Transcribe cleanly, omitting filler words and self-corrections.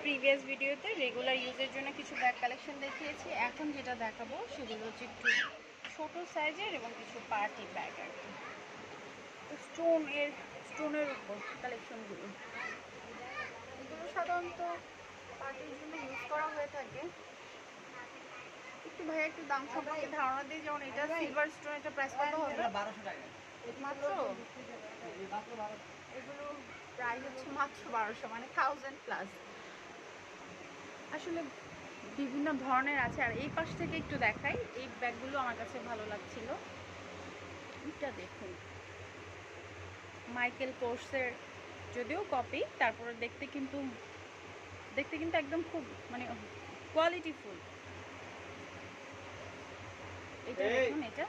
Previous ভিডিওতে regular ইউজের জন্য কিছু ব্যাগ কালেকশন দেখিয়েছি। এখন যেটা দেখাবো সেগুলো হচ্ছে একটু ছোটো সাইজের এবং কিছু পার্টি ব্যাগ আর কি। স্টোনের উপর কালেকশনগুলো, এগুলো সাধারণত পার্টির জন্য ইউজ করা হয়ে থাকে। একটু ভাইয়া একটু দাম সম্পর্কে ধারণা দিই, যেমন এটা সিলভার স্টোন, এটা প্রাইস কত হবে? 1200 টাকা মাত্র। এগুলো প্রাইস হচ্ছে মাত্র 1200, মানে 1000+। আসলে বিভিন্ন ধরনের আছে। আর এই পাশ থেকে একটু দেখাই, এই ব্যাগগুলো আমার কাছে ভালো লাগছিল। এটা দেখুন, মাইকেল কোর্সের যদিও কপি, তারপরে দেখতে কিন্তু একদম খুব মানে কোয়ালিটিফুল। এটা দেখুন, এটা